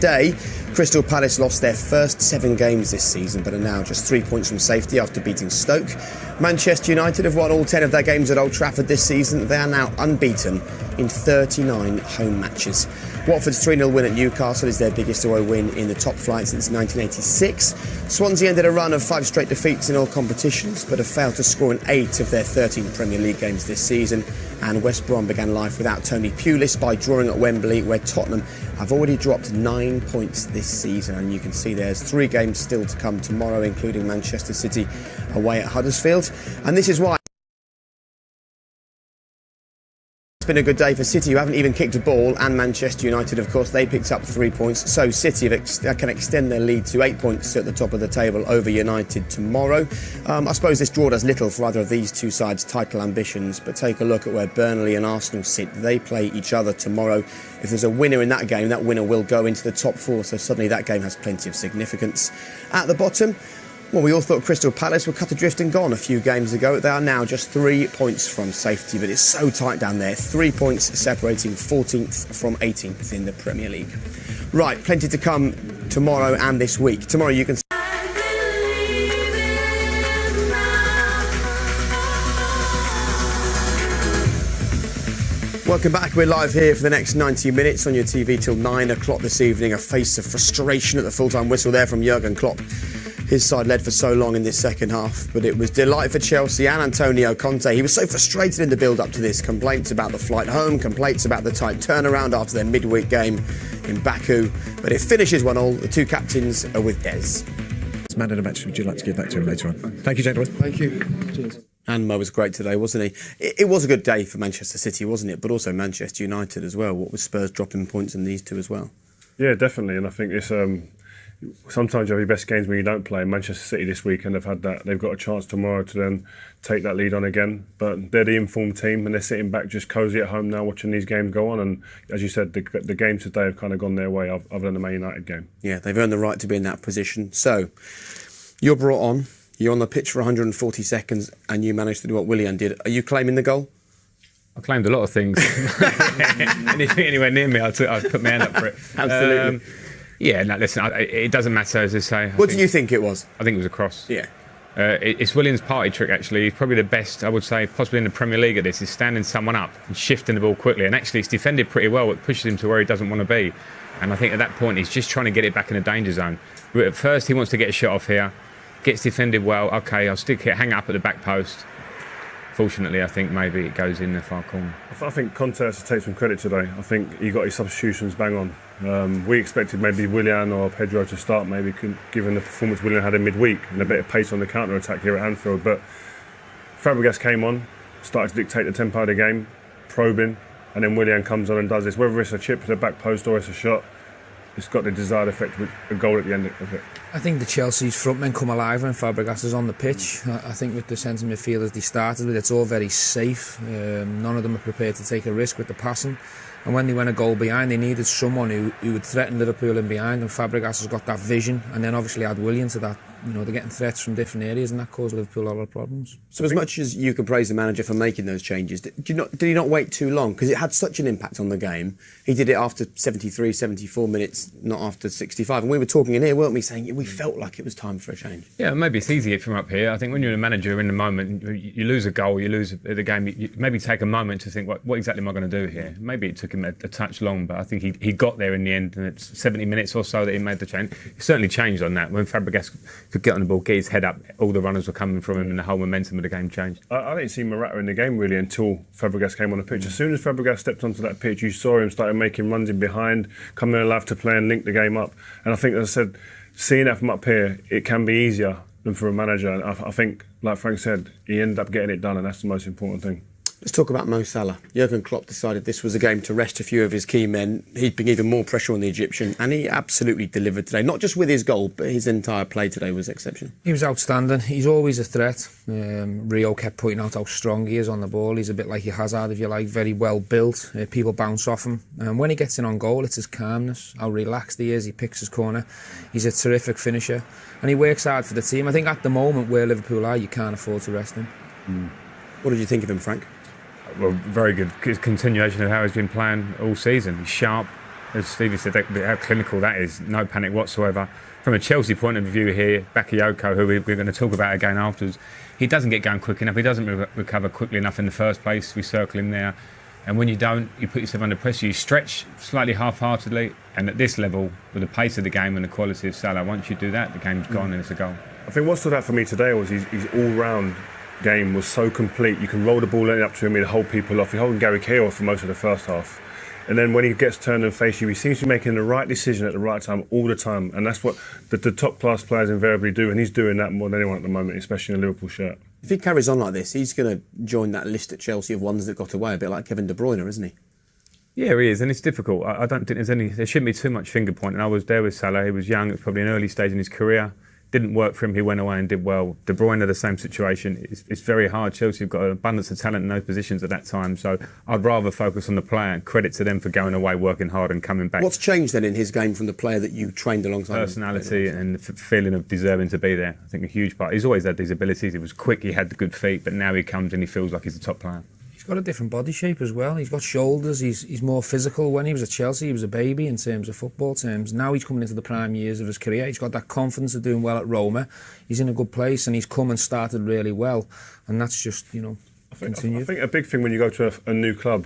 today, Crystal Palace lost their first 7 games this season, but are now just 3 points from safety after beating Stoke. Manchester United have won all 10 of their games at Old Trafford this season. They are now unbeaten in 39 home matches. Watford's 3-0 win at Newcastle is their biggest away win in the top flight since 1986. Swansea ended a run of 5 straight defeats in all competitions, but have failed to score in 8 of their 13 Premier League games this season. And West Brom began life without Tony Pulis by drawing at Wembley, where Tottenham have already dropped 9 points this season. And you can see there's 3 games still to come tomorrow, including Manchester City away at Huddersfield. And this is why it's been a good day for City, who haven't even kicked a ball, and Manchester United, of course, they picked up 3 points. So City can extend their lead to 8 points at the top of the table over United tomorrow. I suppose this draw does little for either of these two sides' title ambitions, but take a look at where Burnley and Arsenal sit. They play each other tomorrow. If there's a winner in that game, that winner will go into the top 4, so suddenly that game has plenty of significance. At the bottom, well, we all thought Crystal Palace were cut adrift and gone a few games ago. They are now just 3 points from safety, but it's so tight down there. 3 points separating 14th from 18th in the Premier League. Right, plenty to come tomorrow and this week. Tomorrow you can... Welcome back. We're live here for the next 90 minutes on your TV till 9 o'clock this evening. A face of frustration at the full-time whistle there from Jurgen Klopp. His side led for so long in this second half, but it was delight for Chelsea and Antonio Conte. He was so frustrated in the build-up to this. Complaints about the flight home, complaints about the tight turnaround after their midweek game in Baku. But it finishes 1-1. The two captains are with Des. Man of the match, would you like to give back to him later on? Thank you, gentlemen. Thank you. Cheers. And Mo was great today, wasn't he? It was a good day for Manchester City, wasn't it? But also Manchester United as well. What with Spurs dropping points in these two as well? Yeah, definitely. And I think it's... sometimes you have your best games when you don't play. Manchester City this weekend have had that. They've got a chance tomorrow to then take that lead on again. But they're the informed team and they're sitting back just cosy at home now watching these games go on. And as you said, the games today have kind of gone their way other than the Man United game. Yeah, they've earned the right to be in that position. So, you're brought on, you're on the pitch for 140 seconds and you managed to do what Willian did. Are you claiming the goal? I claimed a lot of things. Anything anywhere near me, I'd put my hand up for it. Absolutely. Yeah, no, listen, it doesn't matter, as I say. What do you think it was? I think it was a cross. Yeah. It's Willian's party trick, actually. He's probably the best, I would say, possibly in the Premier League at this, is standing someone up and shifting the ball quickly. And actually, it's defended pretty well. It pushes him to where he doesn't want to be. And I think at that point, he's just trying to get it back in the danger zone. But at first, he wants to get a shot off here. Gets defended well. OK, I'll stick it, hang up at the back post. Fortunately, I think maybe it goes in the far corner. I think Conte has to take some credit today. I think he got his substitutions bang on. We expected maybe Willian or Pedro to start, maybe given the performance Willian had in midweek and a bit of pace on the counter-attack here at Anfield. But Fabregas came on, started to dictate the tempo of the game, probing, and then Willian comes on and does this. Whether it's a chip to the back post or it's a shot, it's got the desired effect with a goal at the end of it. I think the Chelsea's frontmen come alive when Fabregas is on the pitch. I think with the centre midfielders they started with, it's all very safe. None of them are prepared to take a risk with the passing. And when they went a goal behind, they needed someone who would threaten Liverpool in behind, and Fabregas has got that vision. And then obviously add Willian to that. You know, they're getting threats from different areas, and that caused Liverpool a lot of problems. So as much as you can praise the manager for making those changes, did he not wait too long? Because it had such an impact on the game. He did it after 73, 74 minutes, not after 65. And we were talking in here, weren't we, saying we felt like it was time for a change. Yeah, maybe it's easier from up here. I think when you're a manager in the moment, you lose a goal, you lose the game, you maybe take a moment to think, what exactly am I going to do here? Maybe it took him a touch long, but I think he got there in the end, and it's 70 minutes or so that he made the change. He certainly changed on that. When Fabregas could get on the ball, get his head up, all the runners were coming from him and the whole momentum of the game changed. I didn't see Morata in the game really until Fabregas came on the pitch. As soon as Fabregas stepped onto that pitch, you saw him started making runs in behind, coming alive to play and link the game up. And I think, as I said, seeing that from up here, it can be easier than for a manager. And I think, like Frank said, he ended up getting it done, and that's the most important thing. Let's talk about Mo Salah. Jurgen Klopp decided this was a game to rest a few of his key men, heaping even more pressure on the Egyptian, and he absolutely delivered today. Not just with his goal, but his entire play today was exceptional. He was outstanding. He's always a threat. Rio kept pointing out how strong he is on the ball. He's a bit like your Hazard, if you like, very well built. People bounce off him. And when he gets in on goal, it's his calmness, how relaxed he is. He picks his corner. He's a terrific finisher. And he works hard for the team. I think at the moment where Liverpool are, you can't afford to rest him. What did you think of him, Frank? Well, very good. Continuation of how he's been playing all season. He's sharp, as Stevie said, how clinical that is. No panic whatsoever. From a Chelsea point of view here, Bakayoko, who we're going to talk about again afterwards, he doesn't get going quick enough. He doesn't recover quickly enough in the first place. We circle him there. And when you don't, you put yourself under pressure. You stretch slightly half-heartedly. And at this level, with the pace of the game and the quality of Salah, once you do that, the game's gone and it's a goal. I think what stood out for me today was his all-round game was so complete. You can roll the ball up to him and hold people off. You're holding Gary Cahill off for most of the first half. And then when he gets turned and face you, he seems to be making the right decision at the right time all the time. And that's what the top-class players invariably do. And he's doing that more than anyone at the moment, especially in a Liverpool shirt. If he carries on like this, he's going to join that list at Chelsea of ones that got away, a bit like Kevin De Bruyne, isn't he? Yeah, he is, and it's difficult. I don't think there shouldn't be too much finger pointing. I was there with Salah. He was young. It was probably an early stage in his career. Didn't work for him. He went away and did well. De Bruyne, the same situation. It's very hard. Chelsea have got an abundance of talent in those positions at that time. So I'd rather focus on the player. And credit to them for going away, working hard, and coming back. What's changed then in his game from the player that you trained alongside? Personality and the feeling of deserving to be there. I think a huge part. He's always had these abilities. He was quick. He had the good feet. But now he comes and he feels like he's a top player. He's got a different body shape as well. He's got shoulders. He's more physical. When he was at Chelsea, he was a baby in terms of football terms. Now he's coming into the prime years of his career. He's got that confidence of doing well at Roma. He's in a good place and he's come and started really well. And that's just, continued. I think a big thing when you go to a new club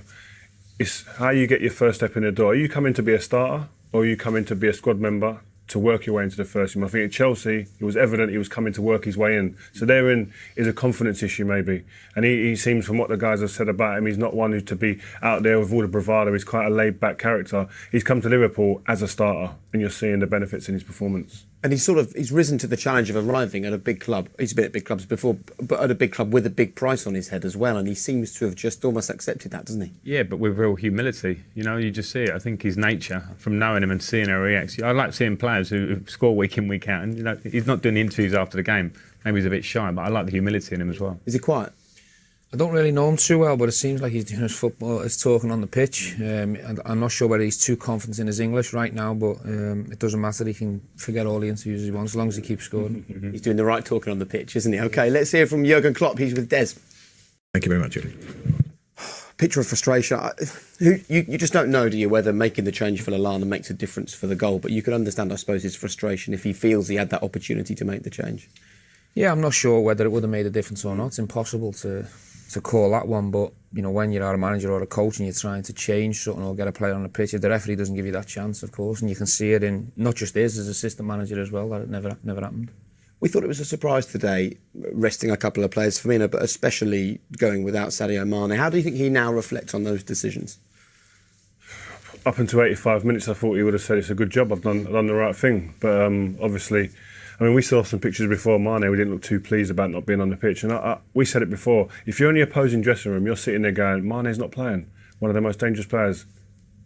is how you get your first step in the door. Are you coming to be a starter or are you coming to be a squad member to work your way into the first team? I think at Chelsea, it was evident he was coming to work his way in. So therein is a confidence issue maybe. And he seems, from what the guys have said about him, he's not one who's to be out there with all the bravado. He's quite a laid-back character. He's come to Liverpool as a starter and you're seeing the benefits in his performance. And he's risen to the challenge of arriving at a big club. He's been at big clubs before, but at a big club with a big price on his head as well. And he seems to have just almost accepted that, doesn't he? Yeah, but with real humility. You just see it. I think his nature, from knowing him and seeing how he reacts. I like seeing players who score week in, week out. And he's not doing the interviews after the game. Maybe he's a bit shy, but I like the humility in him as well. Is he quiet? I don't really know him too well, but it seems like he's doing his football, his talking on the pitch. I'm not sure whether he's too confident in his English right now, but it doesn't matter. He can forget all the interviews he wants as long as he keeps scoring. He's doing the right talking on the pitch, isn't he? OK, let's hear from Jurgen Klopp. He's with Des. Thank you very much, Julie. Picture of frustration. You just don't know, do you, whether making the change for Lallana makes a difference for the goal, but you can understand, I suppose, his frustration if he feels he had that opportunity to make the change. Yeah, I'm not sure whether it would have made a difference or not. It's impossible to call that one, but when you're a manager or a coach and you're trying to change something or get a player on the pitch, if the referee doesn't give you that chance, of course, and you can see it in not just his as assistant manager as well, that it never happened. We thought it was a surprise today, resting a couple of players, Firmino, but especially going without Sadio Mane. How do you think he now reflects on those decisions? Up until 85 minutes, I thought he would have said it's a good job, I've done the right thing. But obviously, we saw some pictures before Mane. We didn't look too pleased about not being on the pitch. And we said it before, if you're in the opposing dressing room, you're sitting there going, Mane's not playing. One of the most dangerous players,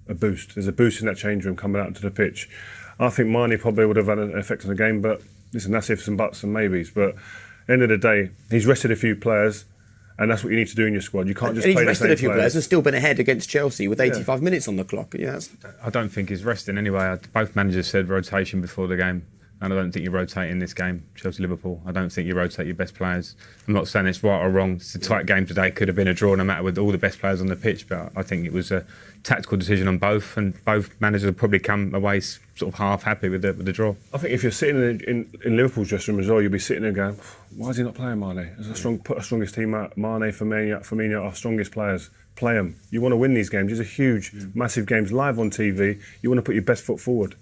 a boost. There's a boost in that change room coming out into the pitch. I think Mane probably would have had an effect on the game, but listen, that's ifs and buts and maybes. But at the end of the day, he's rested a few players, and that's what you need to do in your squad. You can't just play the same players. He's rested a few players and still been ahead against Chelsea with 85 minutes on the clock. Yeah, I don't think he's resting anyway. Both managers said rotation before the game. And I don't think you rotate in this game, Chelsea-Liverpool. I don't think you rotate your best players. I'm not saying it's right or wrong. It's a tight game today. Could have been a draw no matter with all the best players on the pitch. But I think it was a tactical decision on both. And both managers have probably come away sort of half happy with the draw. I think if you're sitting in Liverpool's dressing room as well, you'll be sitting there going, why is he not playing Mane? Put a strongest team out. Mane, Firmino, our strongest players. Play them. You want to win these games. These are huge, massive games live on TV. You want to put your best foot forward.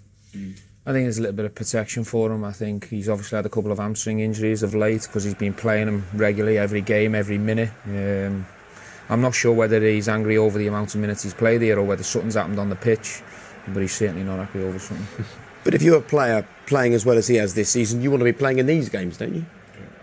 I think there's a little bit of protection for him. I think he's obviously had a couple of hamstring injuries of late because he's been playing them regularly, every game, every minute. I'm not sure whether he's angry over the amount of minutes he's played here or whether something's happened on the pitch, but he's certainly not happy over something. But if you're a player playing as well as he has this season, you want to be playing in these games, don't you?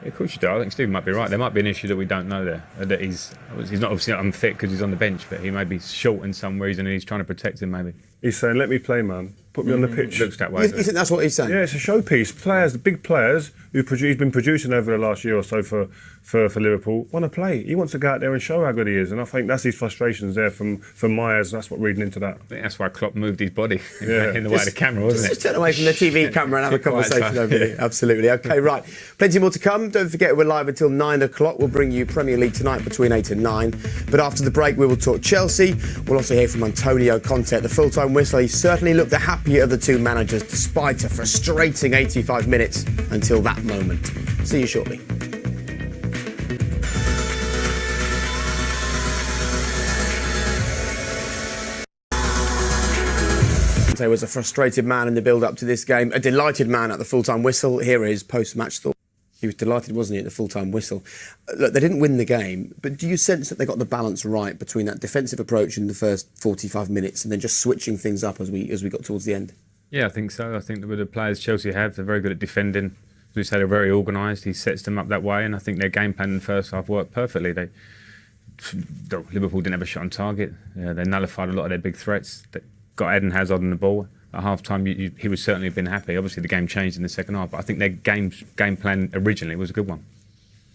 Yeah, of course you do. I think Steve might be right. There might be an issue that we don't know there. That he's not obviously unfit because he's on the bench, but he may be short in some reason and he's trying to protect him maybe. He's saying, let me play, man. put me on the pitch. Looks that way. You think that's what he's saying? Yeah, it's a showpiece. Players, the big players he's been producing over the last year or so for Liverpool, want to play. He wants to go out there and show how good he is, and I think that's his frustrations there from Myers. That's what reading into that. I think that's why Klopp moved his body in the way of the camera, wasn't Just it? turn away from the TV camera and have a conversation over here. Absolutely. Okay, right. Plenty more to come. Don't forget we're live until 9 o'clock. We'll bring you Premier League tonight between 8 and 9. But after the break, we will talk Chelsea. We'll also hear from Antonio Conte at the full-time whistle. He certainly looked the happier of the two managers despite a frustrating 85 minutes until that moment. See you shortly. Conte was a frustrated man in the build-up to this game, a delighted man at the full-time whistle. Here are his post-match thoughts. He was delighted, wasn't he, at the full-time whistle? Look, they didn't win the game, but do you sense that they got the balance right between that defensive approach in the first 45 minutes and then just switching things up as we got towards the end? Yeah, I think so. I think that with the players Chelsea have, they're very good at defending. As we say, they're very organised. He sets them up that way, and I think their game plan in the first half worked perfectly. Liverpool didn't have a shot on target. They nullified a lot of their big threats. They got Eden Hazard on the ball. At half-time, he would certainly have been happy. Obviously, the game changed in the second half, but I think their game plan originally was a good one.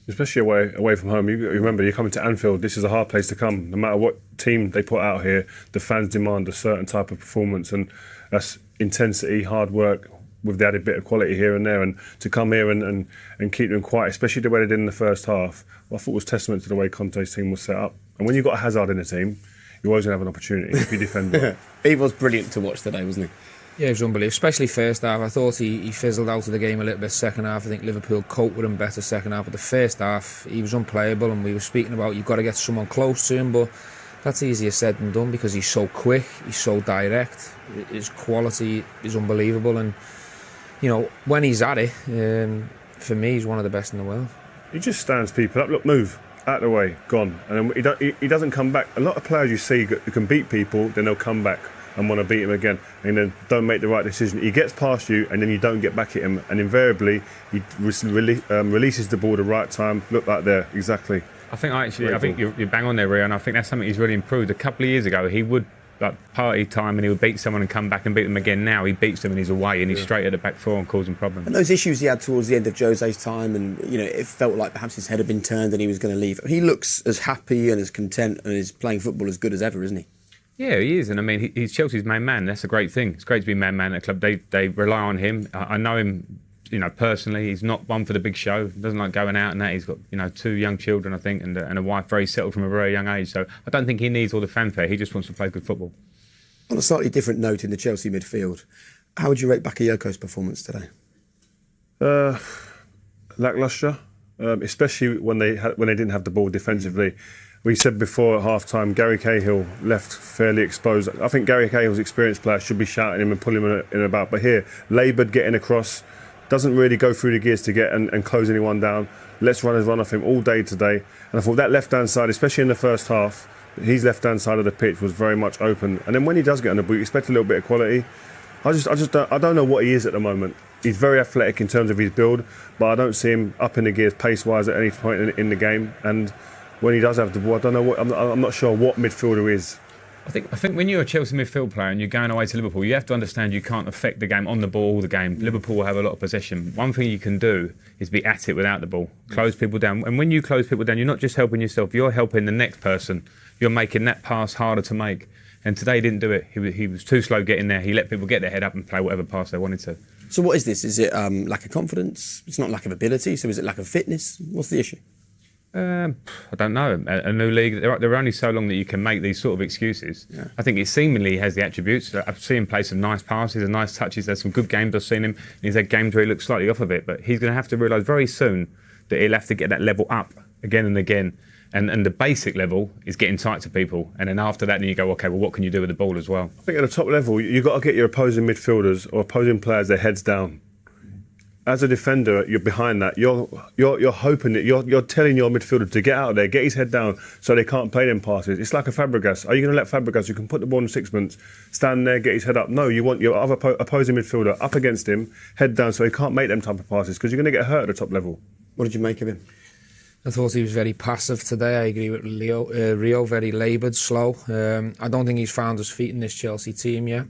Especially away from home. You remember, you're coming to Anfield, this is a hard place to come. No matter what team they put out here, the fans demand a certain type of performance, and that's intensity, hard work, with the added bit of quality here and there. And to come here and keep them quiet, especially the way they did in the first half, I thought was testament to the way Conte's team was set up. And when you've got Hazard in the team, you're always going to have an opportunity if you defend well. He was brilliant to watch today, wasn't he? Yeah, it was unbelievable, especially first half. I thought he fizzled out of the game a little bit second half. I think Liverpool coped with him better second half, but the first half he was unplayable, and we were speaking about you've got to get someone close to him, but that's easier said than done because he's so quick, he's so direct, his quality is unbelievable, and you know, when he's at it, for me he's one of the best in the world. He just stands people up. Look, move. Out of the way, gone. And then he doesn't come back. A lot of players you see who can beat people, then they'll come back and want to beat him again, and then don't make the right decision. He gets past you, and then you don't get back at him, and invariably he releases the ball at the right time. Look right there, exactly. I think you're bang on there, Rio, and I think that's something he's really improved. A couple of years ago, he would party time and he would beat someone and come back and beat them again. Now he beats them and he's away and he's straight at the back four and causing problems. And those issues he had towards the end of Jose's time, and it felt like perhaps his head had been turned and he was going to leave. He looks as happy and as content and is playing football as good as ever, isn't he? Yeah, he is, and I mean he's Chelsea's main man. That's a great thing. It's great to be main man at the club. They rely on him. I know him, personally. He's not one for the big show. He doesn't like going out and that. He's got 2 young children, I think, and a wife, very settled from a very young age. So I don't think he needs all the fanfare. He just wants to play good football. On a slightly different note in the Chelsea midfield, how would you rate Bakayoko's performance today? Lacklustre, especially when they didn't have the ball defensively. We said before at half-time, Gary Cahill left fairly exposed. I think Gary Cahill's experienced player should be shouting him and pulling him in about. But here, laboured getting across, doesn't really go through the gears to get and close anyone down. Let's run off him all day today. And I thought that left-hand side, especially in the first half, his left-hand side of the pitch was very much open. And then when he does get on the ball, you expect a little bit of quality. I don't know what he is at the moment. He's very athletic in terms of his build, but I don't see him up in the gears pace-wise at any point in the game. And when he does have the ball, I don't know I'm not sure what midfielder is. I think when you're a Chelsea midfield player and you're going away to Liverpool, you have to understand you can't affect the game on the ball all the game. Liverpool will have a lot of possession. One thing you can do is be at it without the ball, close people down. And when you close people down, you're not just helping yourself, you're helping the next person. You're making that pass harder to make. And today he didn't do it. He was too slow getting there. He let people get their head up and play whatever pass they wanted to. So what is this? Is it lack of confidence? It's not lack of ability, so is it lack of fitness? What's the issue? I don't know. A new league, they're only so long that you can make these sort of excuses. Yeah. I think it seemingly has the attributes. I've seen him play some nice passes and nice touches. There's some good games I've seen him. He's had games where he looks slightly off of it, but he's going to have to realise very soon that he'll have to get that level up again and again. And the basic level is getting tight to people. And then after that, then you go, OK, well, what can you do with the ball as well? I think at the top level, you've got to get your opposing midfielders or opposing players their heads down. As a defender, you're behind that. You're hoping that you're telling your midfielder to get out there, get his head down, so they can't play them passes. It's like a Fabregas. Are you going to let Fabregas, who can put the ball in sixpence, stand there, get his head up? No, you want your other opposing midfielder up against him, head down, so he can't make them type of passes because you're going to get hurt at the top level. What did you make of him? I thought he was very passive today. I agree with Rio, very laboured, slow. I don't think he's found his feet in this Chelsea team yet.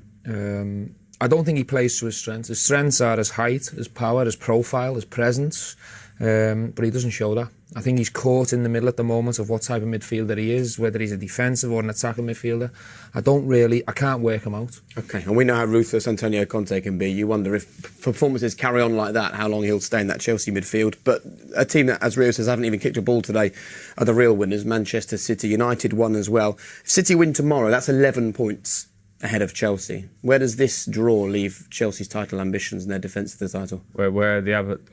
I don't think he plays to his strengths. His strengths are his height, his power, his profile, his presence, but he doesn't show that. I think he's caught in the middle at the moment of what type of midfielder he is, whether he's a defensive or an attacking midfielder. I can't work him out. Okay, and we know how ruthless Antonio Conte can be. You wonder if performances carry on like that, how long he'll stay in that Chelsea midfield. But a team that, as Rio says, haven't even kicked a ball today are the real winners. Manchester City. United won as well. If City win tomorrow, that's 11 points ahead of Chelsea. Where does this draw leave Chelsea's title ambitions and their defence of the title? Where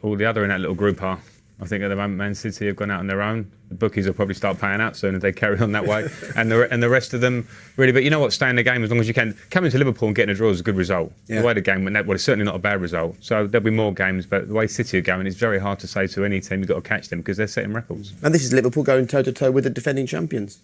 all the other in that little group are. I think at the moment Man City have gone out on their own. The bookies will probably start paying out soon if they carry on that way. and the rest of them, really. But you know what? Stay in the game as long as you can. Coming to Liverpool and getting a draw is a good result. Yeah. The way the game went, it's certainly not a bad result. So there'll be more games. But the way City are going, it's very hard to say to any team you've got to catch them because they're setting records. And this is Liverpool going toe-to-toe with the defending champions.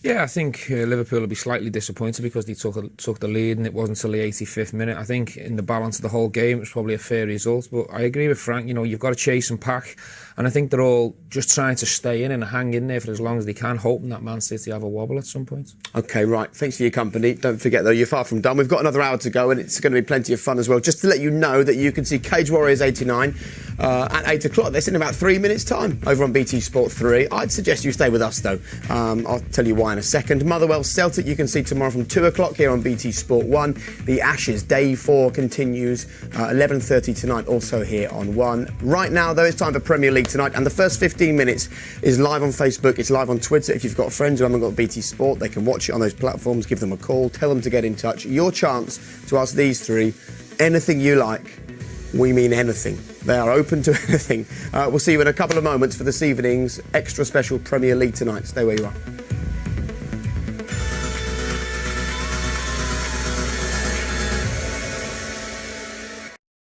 Yeah, I think Liverpool will be slightly disappointed because they took the lead and it wasn't until the 85th minute. I think in the balance of the whole game, it was probably a fair result. But I agree with Frank, you've got to chase and pack. And I think they're all just trying to stay in and hang in there for as long as they can, hoping that Man City have a wobble at some point. OK, right. Thanks for your company. Don't forget, though, you're far from done. We've got another hour to go and it's going to be plenty of fun as well. Just to let you know that you can see Cage Warriors 89 at 8 o'clock. That's in about 3 minutes' time over on BT Sport 3. I'd suggest you stay with us, though. I'll tell you why in a second. Motherwell Celtic you can see tomorrow from 2 o'clock here on BT Sport 1. The Ashes Day 4 continues 11:30 tonight, also here on 1. Right now, though, it's time for Premier League tonight, and the first 15 minutes is live on Facebook, it's live on Twitter. If you've got friends who haven't got BT Sport, they can watch it on those platforms. Give them a call, tell them to get in touch. Your chance to ask these three anything you like. We mean anything. They are open to anything. We'll see you in a couple of moments for this evening's extra special Premier League tonight. Stay where you are.